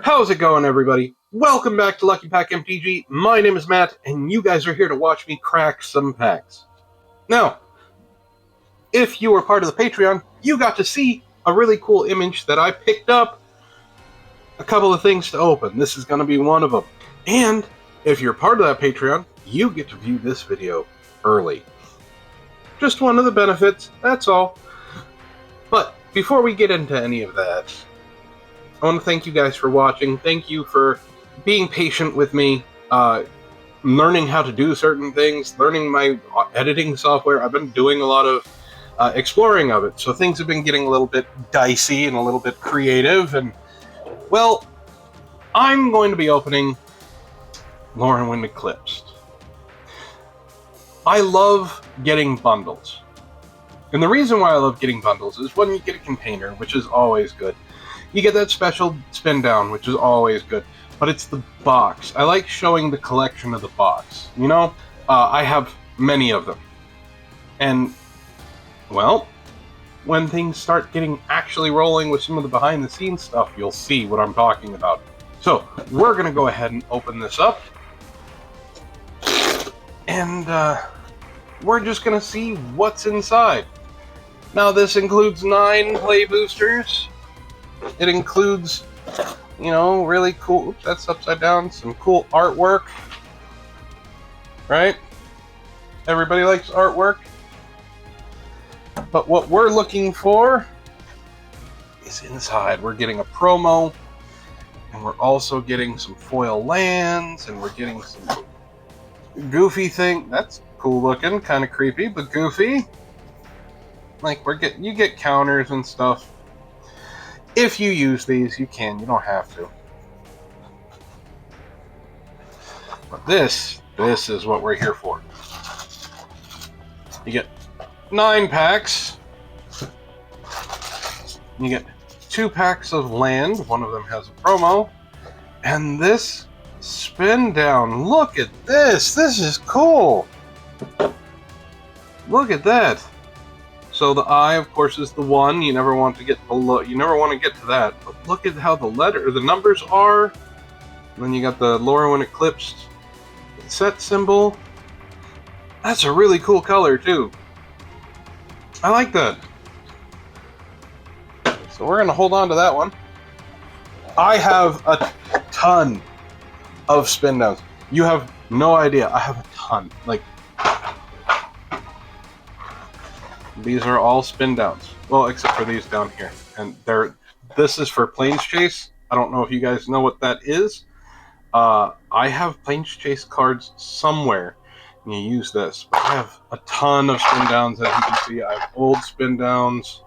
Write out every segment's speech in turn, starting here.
How's it going, everybody? Welcome back to Lucky Pack MTG. My name is Matt, and you guys are here to watch me crack some packs. Now, if you were part of the Patreon, you got to see a really cool image that I picked up. A couple of things to open. This is going to be one of them. And if you're part of that Patreon, you get to view this video early. Just one of the benefits, that's all. But before we get into any of that, I want to thank you guys for watching. Thank you for being patient with me, learning how to do certain things, learning my editing software. I've been doing a lot of exploring of it, so things have been getting a little bit dicey and a little bit creative. And, well, I'm going to be opening Lorwyn Eclipsed. I love getting bundles. And the reason why I love getting bundles is when you get a container, which is always good. You get that special spin down, which is always good. But it's the box. I like showing the collection of the box. You know, I have many of them. And, well, when things start getting actually rolling with some of the behind-the-scenes stuff, you'll see what I'm talking about. So, we're going to go ahead and open this up. And, we're just going to see what's inside. Now, this includes 9 play boosters. It includes, you know, really cool, oops, that's upside down, some cool artwork, right? Everybody likes artwork. But what we're looking for is inside. We're getting a promo, and we're also getting some foil lands, and we're getting some goofy thing. That's cool looking, kind of creepy, but goofy. Like, you get counters and stuff. If you use these, you can. You don't have to. But this is what we're here for. You get 9 packs. You get 2 packs of land. One of them has a promo. And this spin down. Look at this. This is cool. Look at that. So the eye, of course, is the 1. You never want to get below. You never want to get to that. But look at how the numbers are. And then you got the Lorwyn Eclipsed set symbol. That's a really cool color too. I like that. So we're gonna hold on to that one. I have a ton of spin downs. You have no idea. I have a ton. Like, these are all spin downs. Well, except for these down here. And this is for Plains Chase. I don't know if you guys know what that is. I have Plains Chase cards somewhere, and you use this. But I have a ton of spin downs, as you can see. I have old spin downs.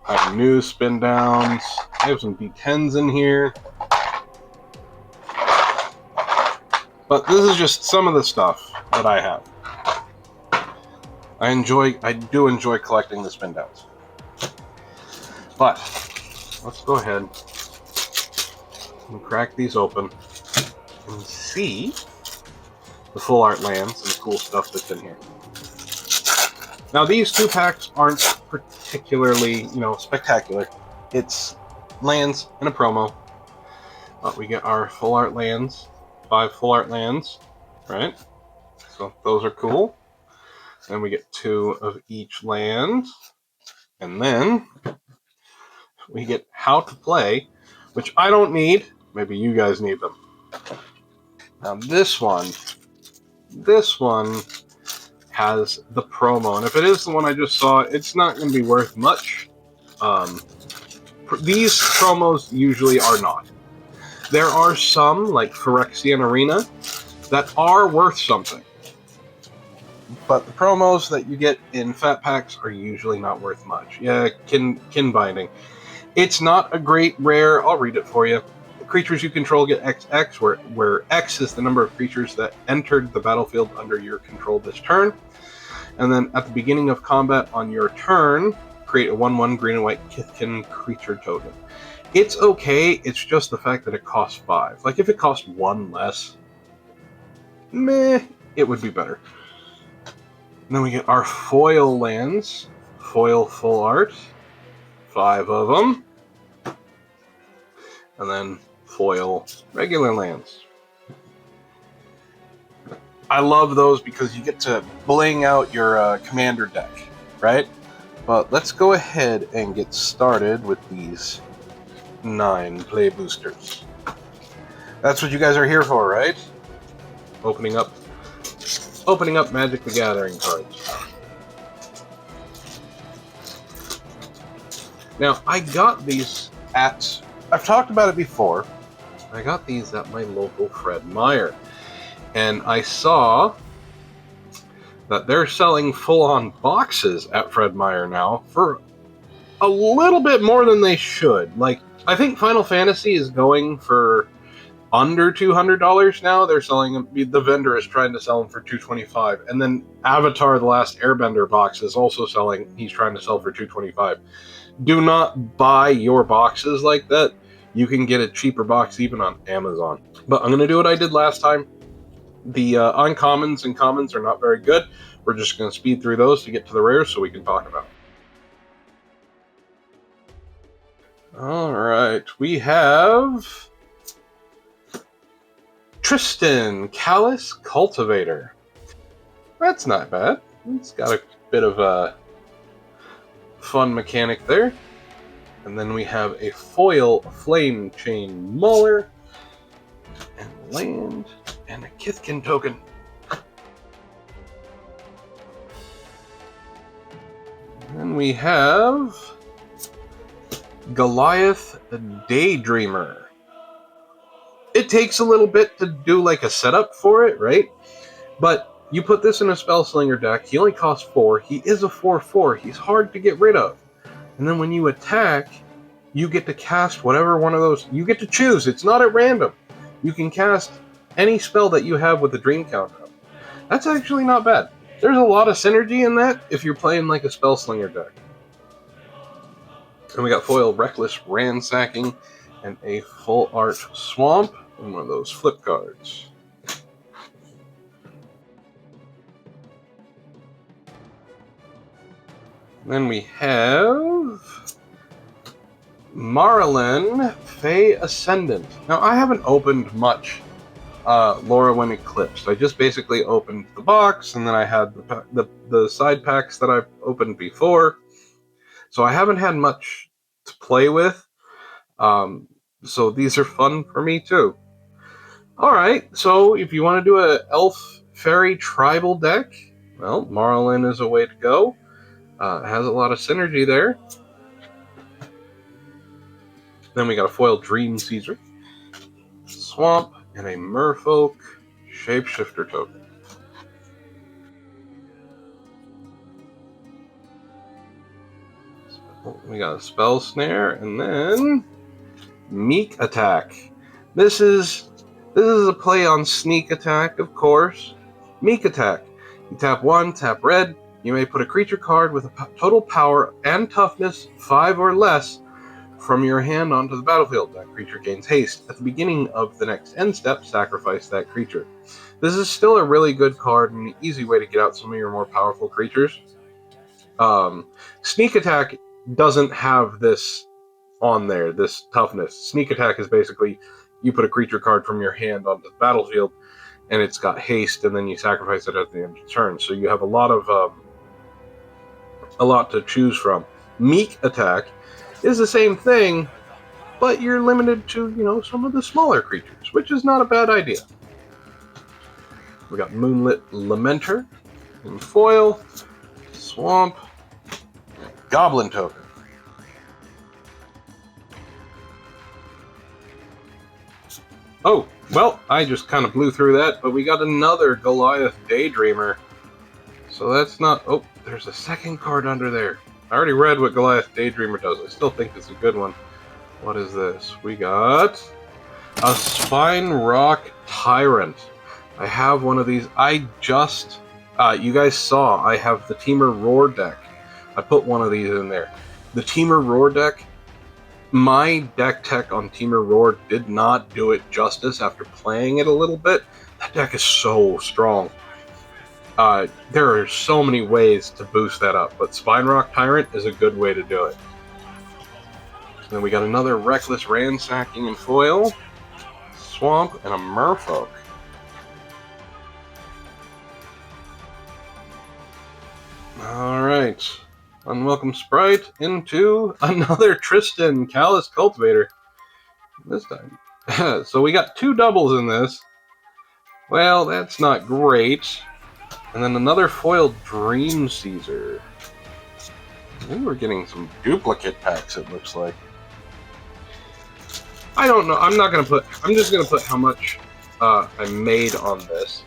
I have new spin downs. I have some D10s in here. But this is just some of the stuff that I have. I do enjoy collecting the spin downs. But let's go ahead and crack these open and see the full art lands and the cool stuff that's in here. Now, these 2 packs aren't particularly, you know, spectacular. It's lands and a promo. But we get our full art lands, 5 full art lands, right? So those are cool. Then we get 2 of each land. And then we get how to play, which I don't need. Maybe you guys need them. Now this one has the promo. And if it is the one I just saw, it's not going to be worth much. These promos usually are not. There are some, like Phyrexian Arena, that are worth something. But the promos that you get in fat packs are usually not worth much. Yeah, kin binding. It's not a great rare. I'll read it for you. The creatures you control get XX, where X is the number of creatures that entered the battlefield under your control this turn. And then at the beginning of combat on your turn, create a 1/1 green and white kithkin creature token. It's okay. It's just the fact that it costs 5. Like, if it cost 1 less, meh, it would be better. And then we get our foil lands, foil full art, 5 of them. and then foil regular lands. I love those because you get to bling out your commander deck, right? But let's go ahead and get started with these 9 play boosters. That's what you guys are here for, right? Opening up Magic the Gathering cards. Now, I got these I've talked about it before. I got these at my local Fred Meyer. And I saw that they're selling full-on boxes at Fred Meyer now for a little bit more than they should. Like, I think Final Fantasy is going for under $200 now. They're selling them, the vendor is trying to sell them for $225. And then Avatar: The Last Airbender box is also selling, he's trying to sell for $225. Do not buy your boxes like that. You can get a cheaper box even on Amazon. But I'm going to do what I did last time. The uncommons and commons are not very good. We're just going to speed through those to get to the rares so we can talk about them. Alright, we have Tristan, Callus, Cultivator. That's not bad. It's got a bit of a fun mechanic there. And then we have a foil Flame Chain Mauler, and land, and a Kithkin token. Then we have Goliath, the Daydreamer. It takes a little bit to do like a setup for it, right? But you put this in a Spellslinger deck, he only costs 4, he is a 4/4, he's hard to get rid of. And then when you attack, you get to cast whatever one of those, you get to choose, it's not at random. You can cast any spell that you have with the Dream Counter up. That's actually not bad. There's a lot of synergy in that if you're playing like a Spellslinger deck. And we got foil Reckless Ransacking and a full art Swamp and one of those flip cards. Then we have Marlin, Ascendant. Now, I haven't opened much Lorwyn Eclipsed. I just basically opened the box, and then I had the side packs that I've opened before. So I haven't had much to play with. So these are fun for me, too. Alright, so if you want to do a Elf Fairy Tribal deck, well, Marlin is a way to go. It has a lot of synergy there. Then we got a foil Dream Caesar, Swamp, and a Merfolk Shapeshifter token. We got a Spell Snare, and then Meek Attack. This is a play on Sneak Attack, of course. Meek Attack. You tap 1, tap red. You may put a creature card with a total power and toughness 5 or less from your hand onto the battlefield. That creature gains haste. At the beginning of the next end step, sacrifice that creature. This is still a really good card and an easy way to get out some of your more powerful creatures. Sneak Attack doesn't have this on there, this toughness. Sneak Attack is basically you put a creature card from your hand onto the battlefield and it's got haste, and then you sacrifice it at the end of the turn. So you have a lot to choose from. Meek Attack is the same thing, but you're limited to, some of the smaller creatures, which is not a bad idea. We got Moonlit Lamenter in foil, Swamp, Goblin token. Oh, well, I just kind of blew through that, but we got another Goliath Daydreamer. So that's not... Oh, there's a second card under there. I already read what Goliath Daydreamer does. I still think it's a good one. What is this? We got a Spine Rock Tyrant. I have one of these. I just... you guys saw I have the Teamer Roar deck. I put one of these in there. The Teamer Roar deck, my deck tech on Teamer Roar did not do it justice after playing it a little bit. That deck is so strong. There are so many ways to boost that up, but Spine Rock Tyrant is a good way to do it. Then we got another Reckless Ransacking in foil, Swamp, and a Merfolk. Alright, Unwelcome Sprite into another Tristan, Callus Cultivator. This time. So we got 2 doubles in this. Well, that's not great. And then another foiled Dream Caesar. I think we're getting some duplicate packs, it looks like. I don't know. I'm just gonna put how much I made on this.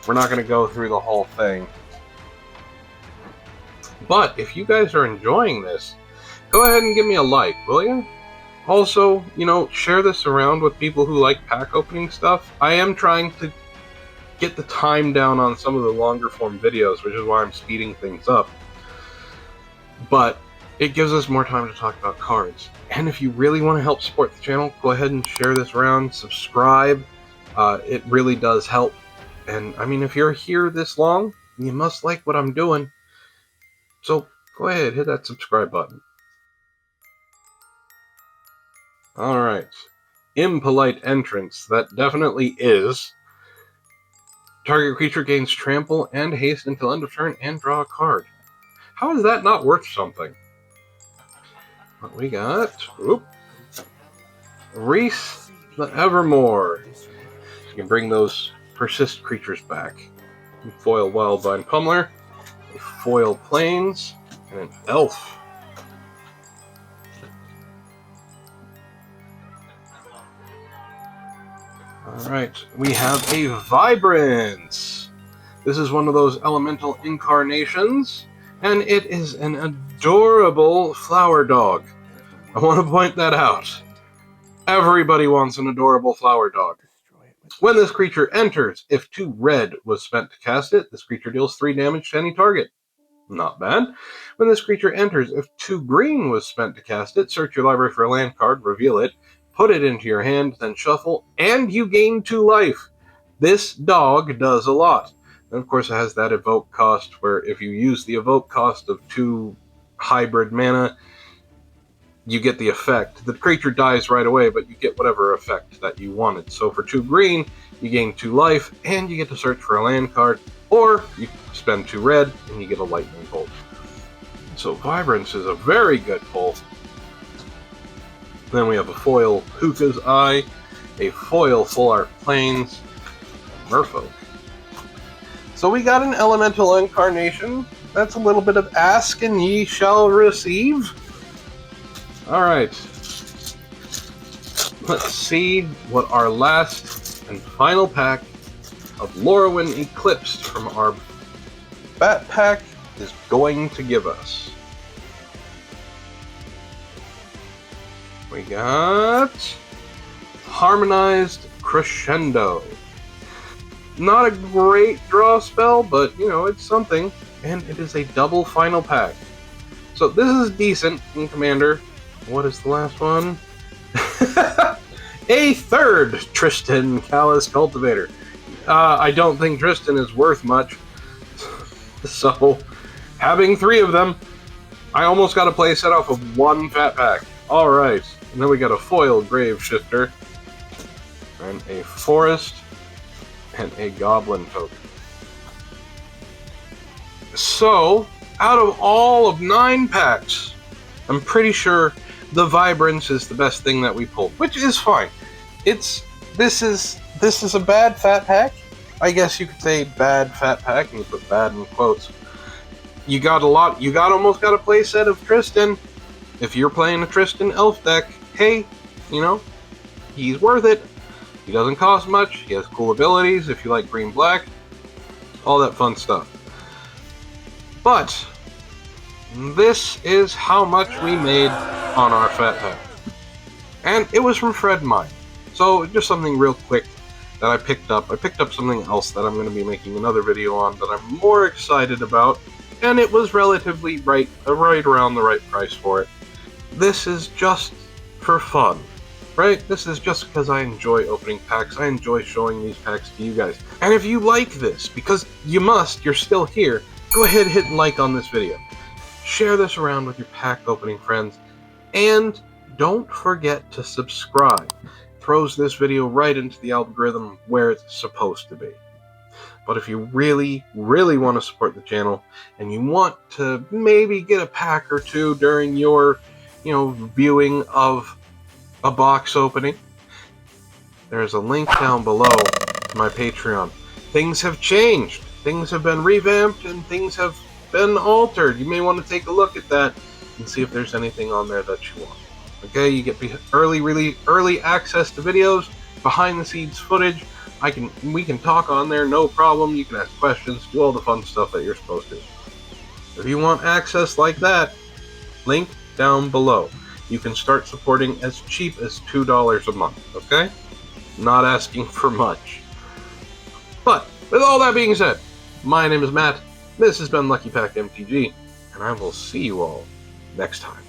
We're not gonna go through the whole thing. But if you guys are enjoying this, go ahead and give me a like, will you? Also, share this around with people who like pack opening stuff. I am trying to get the time down on some of the longer form videos, which is why I'm speeding things up. But it gives us more time to talk about cards. And if you really want to help support the channel, go ahead and share this around, subscribe. It really does help. And I mean, if you're here this long, you must like what I'm doing. So go ahead, hit that subscribe button. Alright. Impolite Entrance. That definitely is. Target creature gains trample and haste until end of turn and draw a card. How is that not worth something? What we got? Reese the Evermore. You can bring those persist creatures back. Foil Wildvine Pummeler, a foil Plains, and an Elf. Alright, we have a Vibrance. This is one of those elemental incarnations, and it is an adorable flower dog. I want to point that out. Everybody wants an adorable flower dog. When this creature enters, if 2 red was spent to cast it, this creature deals 3 damage to any target. Not bad. When this creature enters, if 2 green was spent to cast it, search your library for a land card, reveal it, put it into your hand, then shuffle, and you gain 2 life. This dog does a lot. And of course it has that evoke cost, where if you use the evoke cost of 2 hybrid mana, you get the effect. The creature dies right away, but you get whatever effect that you wanted. So for 2 green, you gain 2 life, and you get to search for a land card, or you spend 2 red, and you get a lightning bolt. So Vibrance is a very good pull. Then we have a foil Hookah's Eye, a foil Full Art Plains, Merfolk. So we got an elemental incarnation. That's a little bit of ask and ye shall receive. Alright. Let's see what our last and final pack of Lorwyn Eclipsed from our Bat Pack is going to give us. We got Harmonized Crescendo. Not a great draw spell, but it's something. And it is a double final pack. So this is decent in Commander. What is the last one? A 3rd Tristan, Callus Cultivator. I don't think Tristan is worth much. So, having 3 of them, I almost got a play set off of 1 fat pack. Alright. And then we got a foil Grave Shifter, and a Forest, and a Goblin token. So, out of all of 9 packs, I'm pretty sure the Vibrance is the best thing that we pulled, which is fine. This is a bad fat pack. I guess you could say bad fat pack, and you put bad in quotes. You almost got a play set of Tristan. If you're playing a Tristan Elf deck, hey, he's worth it. He doesn't cost much. He has cool abilities if you like green-black. All that fun stuff. But this is how much we made on our fat pack. And it was from Fred Mine. So just something real quick that I picked up. I picked up something else that I'm going to be making another video on that I'm more excited about. And it was relatively right around the right price for it. This is just for fun. Right? This is just because I enjoy opening packs. I enjoy showing these packs to you guys. And if you like this, because you're still here, go ahead and hit like on this video. Share this around with your pack opening friends. And don't forget to subscribe. Throws this video right into the algorithm where it's supposed to be. But if you really, really want to support the channel, and you want to maybe get a pack or two during your, viewing of a box opening, there's a link down below to my Patreon. Things have changed. Things have been revamped, and things have been altered. You may want to take a look at that and see if there's anything on there that you want. Okay, you get early access to videos, behind the scenes footage. We can talk on there, no problem. You can ask questions, do all the fun stuff that you're supposed to. If you want access like that, link down below. You can start supporting as cheap as $2 a month, okay? Not asking for much. But, with all that being said, my name is Matt, this has been Lucky Pack MTG, and I will see you all next time.